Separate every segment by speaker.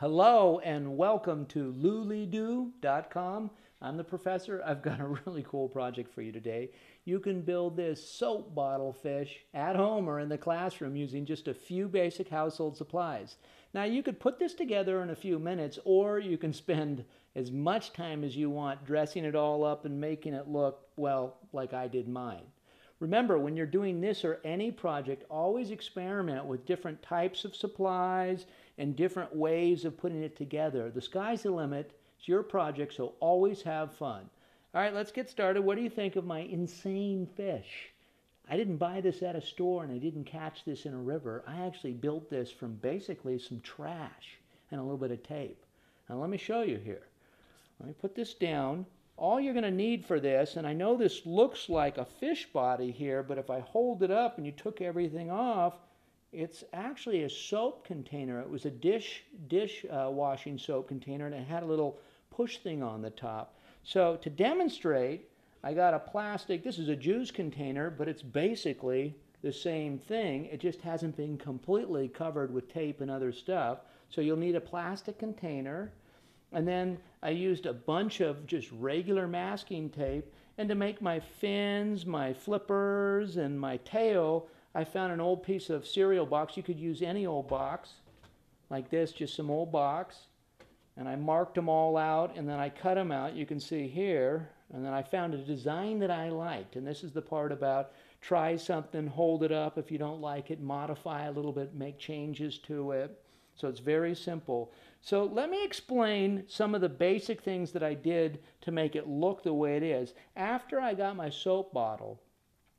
Speaker 1: Hello and welcome to lulidoo.com. I'm the professor. I've got a really cool project for you today. You can build this soap bottle fish at home or in the classroom using just a few basic household supplies. Now you could put this together in a few minutes, or you can spend as much time as you want dressing it all up and making it look, well, like I did mine. Remember, when you're doing this or any project, always experiment with different types of supplies and different ways of putting it together. The sky's the limit. It's your project, so always have fun. All right, let's get started. What do you think of my insane fish? I didn't buy this at a store and I didn't catch this in a river. I actually built this from basically some trash and a little bit of tape. Now let me show you here. Let me put this down. All you're going to need for this, and I know this looks like a fish body here, but if I hold it up and you took everything off, it's actually a soap container. It was a dish washing soap container, and it had a little push thing on the top. So to demonstrate, I got a plastic, this is a juice container, but it's basically the same thing. It just hasn't been completely covered with tape and other stuff. So you'll need a plastic container. And then I used a bunch of just regular masking tape. And to make my fins, my flippers, and my tail, I found an old piece of cereal box. You could use any old box, like this, just some old box. And I marked them all out, and then I cut them out. You can see here. And then I found a design that I liked. And this is the part about try something, hold it up. If you don't like it, modify a little bit, make changes to it. So it's very simple. So let me explain some of the basic things that I did to make it look the way it is. After I got my soap bottle,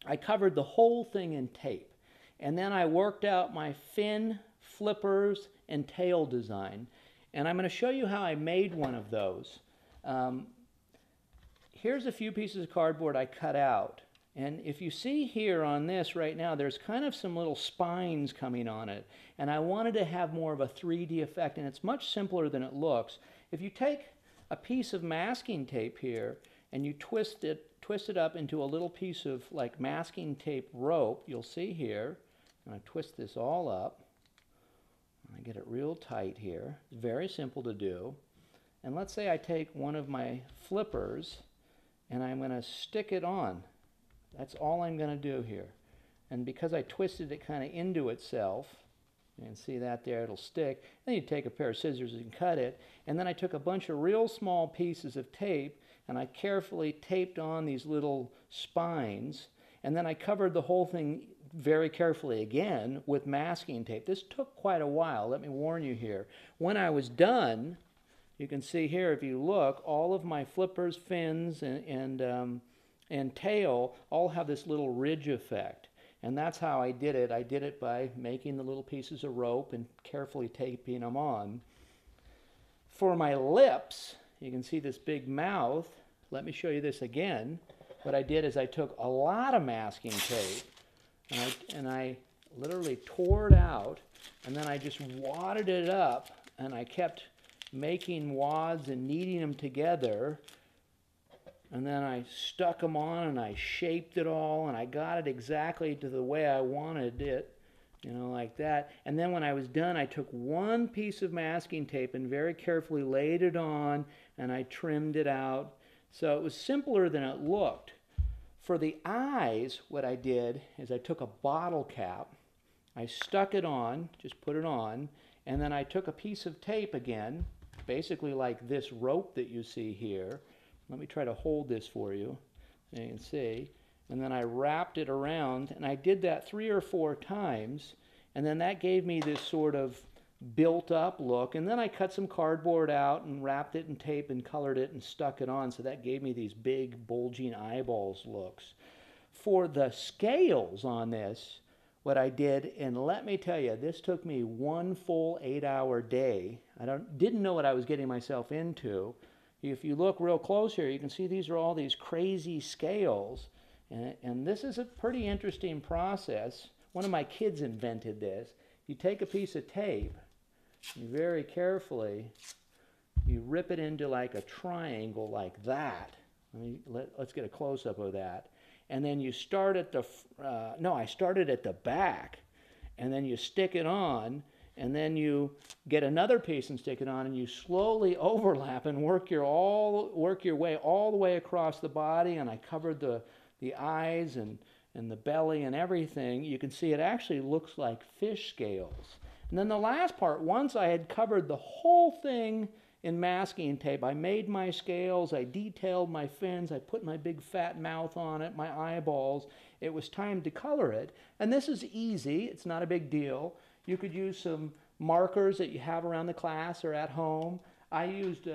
Speaker 1: I covered the whole thing in tape. And then I worked out my fin, flippers, and tail design. And I'm going to show you how I made one of those. Here's a few pieces of cardboard I cut out. And if you see here on this right now, there's kind of some little spines coming on it. And I wanted to have more of a 3D effect, and it's much simpler than it looks. If you take a piece of masking tape here and you twist it up into a little piece of like masking tape rope, you'll see here, and I twist this all up. I get it real tight here. It's very simple to do. And let's say I take one of my flippers and I'm going to stick it on. That's all I'm going to do here. And because I twisted it kind of into itself, you can see that there, it'll stick. Then you take a pair of scissors and cut it. And then I took a bunch of real small pieces of tape and I carefully taped on these little spines. And then I covered the whole thing very carefully again with masking tape. This took quite a while, let me warn you here. When I was done, you can see here, if you look, all of my flippers, fins, and tail all have this little ridge effect. And that's how I did it. I did it by making the little pieces of rope and carefully taping them on. For my lips, you can see this big mouth. Let me show you this again. What I did is I took a lot of masking tape and I literally tore it out, and then I just wadded it up, and I kept making wads and kneading them together. And then I stuck them on and I shaped it all and I got it exactly to the way I wanted it, you know, like that. And then when I was done, I took one piece of masking tape and very carefully laid it on and I trimmed it out. So it was simpler than it looked. For the eyes, what I did is I took a bottle cap, I stuck it on, just put it on, and then I took a piece of tape again, basically like this rope that you see here. Let me try to hold this for you, so you can see. And then I wrapped it around, and I did that 3 or 4 times, and then that gave me this sort of built-up look. And then I cut some cardboard out and wrapped it in tape and colored it and stuck it on, so that gave me these big, bulging eyeballs looks. For the scales on this, what I did, and let me tell you, this took me one full 8-hour day. I didn't know what I was getting myself into. If you look real close here, you can see these are all these crazy scales. And this is a pretty interesting process. One of my kids invented this. You take a piece of tape, you very carefully, you rip it into like a triangle like that. Let's get a close-up of that. And then you start at the, I started at the back. And then you stick it on. and then you get another piece and stick it on, and you slowly overlap and work your way all the way across the body. And I covered the eyes and the belly and everything. You can see it actually looks like fish scales. And then the last part, once I had covered the whole thing in masking tape, I made my scales, I detailed my fins, I put my big fat mouth on it, my eyeballs. It was time to color it. And this is easy, it's not a big deal. You could use some markers that you have around the class or at home. I used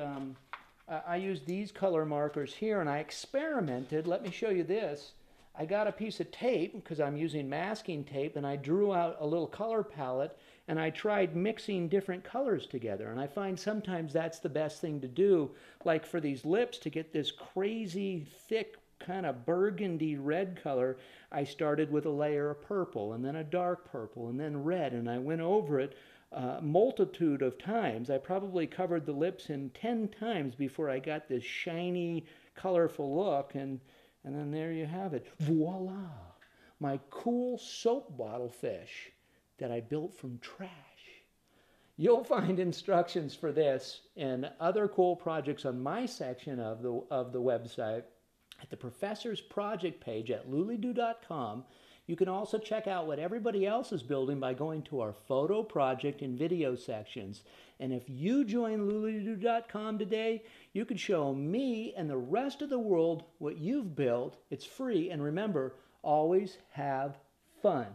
Speaker 1: these color markers here, and I experimented. Let me show you this. I got a piece of tape, because I'm using masking tape, and I drew out a little color palette, and I tried mixing different colors together. And I find sometimes that's the best thing to do, like for these lips, to get this crazy thick kind of burgundy red color. I started with a layer of purple, and then a dark purple, and then red, and I went over it a multitude of times. I probably covered the lips in 10 times before I got this shiny, colorful look, and then there you have it. Voila! My cool soap bottle fish that I built from trash. You'll find instructions for this and other cool projects on my section of the website at the Professor's Project page at lulydoo.com. You can also check out what everybody else is building by going to our photo, project, and video sections. And if you join lulydoo.com today, you can show me and the rest of the world what you've built. It's free, and remember, always have fun.